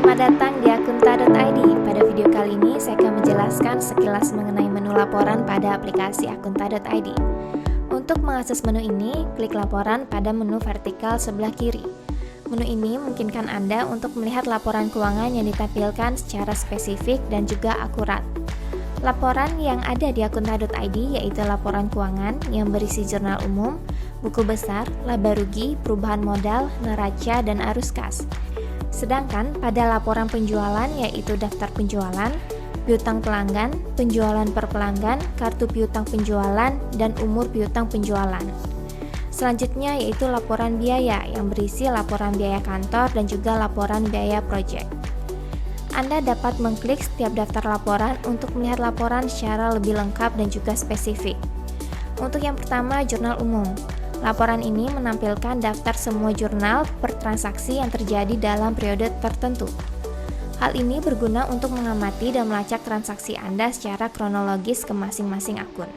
Selamat datang di akunta.id. Pada video kali ini saya akan menjelaskan sekilas mengenai menu laporan pada aplikasi akunta.id. Untuk mengakses menu ini, klik laporan pada menu vertikal sebelah kiri. Menu ini memungkinkan Anda untuk melihat laporan keuangan yang ditampilkan secara spesifik dan juga akurat. Laporan yang ada di akunta.id yaitu laporan keuangan yang berisi jurnal umum, buku besar, laba rugi, perubahan modal, neraca, dan arus kas. Sedangkan pada laporan penjualan yaitu daftar penjualan, piutang pelanggan, penjualan per pelanggan, kartu piutang penjualan, dan umur piutang penjualan. Selanjutnya yaitu laporan biaya yang berisi laporan biaya kantor dan juga laporan biaya proyek. Anda dapat mengklik setiap daftar laporan untuk melihat laporan secara lebih lengkap dan juga spesifik. Untuk yang pertama, jurnal umum. Laporan ini menampilkan daftar semua jurnal per transaksi yang terjadi dalam periode tertentu. Hal ini berguna untuk mengamati dan melacak transaksi Anda secara kronologis ke masing-masing akun.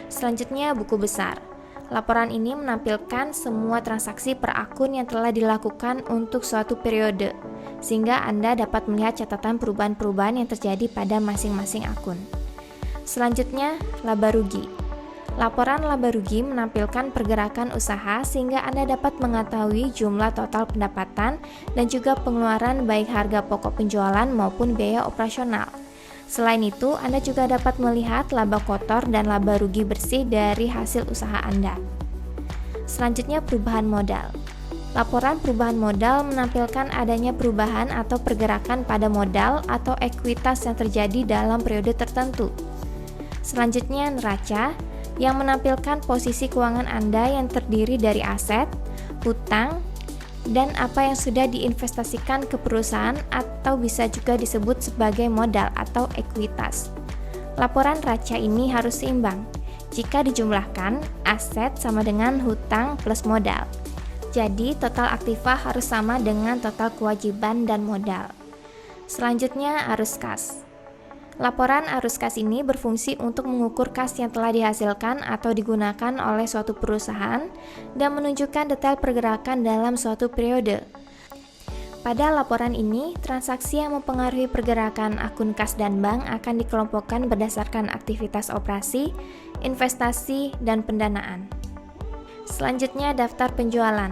Selanjutnya, buku besar. Laporan ini menampilkan semua transaksi per akun yang telah dilakukan untuk suatu periode, sehingga Anda dapat melihat catatan perubahan-perubahan yang terjadi pada masing-masing akun. Selanjutnya, laba rugi. Laporan laba rugi menampilkan pergerakan usaha sehingga Anda dapat mengetahui jumlah total pendapatan dan juga pengeluaran baik harga pokok penjualan maupun biaya operasional. Selain itu, Anda juga dapat melihat laba kotor dan laba rugi bersih dari hasil usaha Anda. Selanjutnya, perubahan modal. Laporan perubahan modal menampilkan adanya perubahan atau pergerakan pada modal atau ekuitas yang terjadi dalam periode tertentu. Selanjutnya, neraca yang menampilkan posisi keuangan Anda yang terdiri dari aset, hutang, dan apa yang sudah diinvestasikan ke perusahaan atau bisa juga disebut sebagai modal atau ekuitas. Laporan neraca ini harus seimbang. Jika dijumlahkan, aset sama dengan hutang plus modal. Jadi, total aktiva harus sama dengan total kewajiban dan modal. Selanjutnya, arus kas. Laporan arus kas ini berfungsi untuk mengukur kas yang telah dihasilkan atau digunakan oleh suatu perusahaan dan menunjukkan detail pergerakan dalam suatu periode. Pada laporan ini, transaksi yang mempengaruhi pergerakan akun kas dan bank akan dikelompokkan berdasarkan aktivitas operasi, investasi, dan pendanaan. Selanjutnya, daftar penjualan.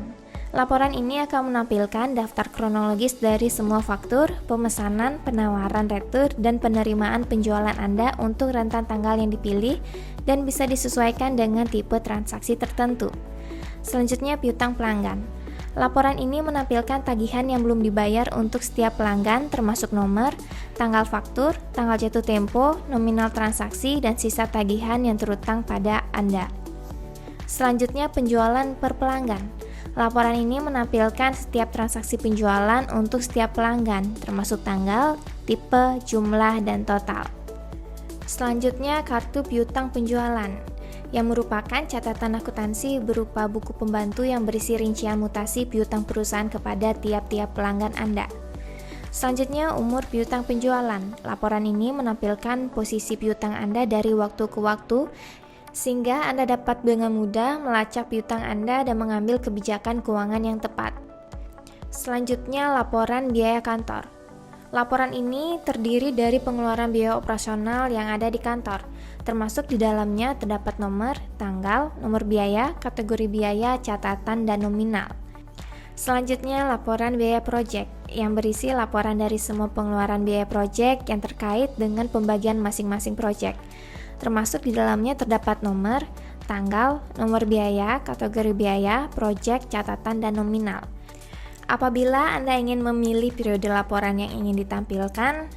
Laporan ini akan menampilkan daftar kronologis dari semua faktur, pemesanan, penawaran retur, dan penerimaan penjualan Anda untuk rentan tanggal yang dipilih dan bisa disesuaikan dengan tipe transaksi tertentu. Selanjutnya, piutang pelanggan. Laporan ini menampilkan tagihan yang belum dibayar untuk setiap pelanggan termasuk nomor, tanggal faktur, tanggal jatuh tempo, nominal transaksi, dan sisa tagihan yang terutang pada Anda. Selanjutnya, penjualan per pelanggan. Laporan ini menampilkan setiap transaksi penjualan untuk setiap pelanggan, termasuk tanggal, tipe, jumlah, dan total. Selanjutnya, kartu piutang penjualan, yang merupakan catatan akuntansi berupa buku pembantu yang berisi rincian mutasi piutang perusahaan kepada tiap-tiap pelanggan Anda. Selanjutnya, umur piutang penjualan. Laporan ini menampilkan posisi piutang Anda dari waktu ke waktu, sehingga Anda dapat dengan mudah melacak piutang Anda dan mengambil kebijakan keuangan yang tepat. Selanjutnya, laporan biaya kantor. Laporan ini terdiri dari pengeluaran biaya operasional yang ada di kantor, termasuk di dalamnya terdapat nomor, tanggal, nomor biaya, kategori biaya, catatan, dan nominal. Selanjutnya, laporan biaya proyek, yang berisi laporan dari semua pengeluaran biaya proyek yang terkait dengan pembagian masing-masing proyek. Termasuk di dalamnya terdapat nomor, tanggal, nomor biaya, kategori biaya, proyek, catatan, dan nominal. Apabila Anda ingin memilih periode laporan yang ingin ditampilkan,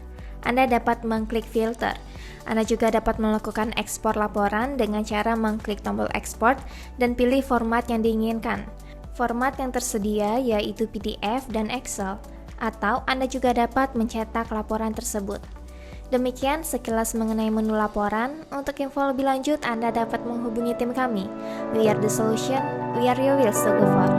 Anda dapat mengklik filter. Anda juga dapat melakukan ekspor laporan dengan cara mengklik tombol ekspor dan pilih format yang diinginkan. Format yang tersedia yaitu PDF dan Excel, atau Anda juga dapat mencetak laporan tersebut. Demikian sekilas mengenai menu laporan. Untuk info lebih lanjut, Anda dapat menghubungi tim kami. We are the solution, we are your wheels to go for.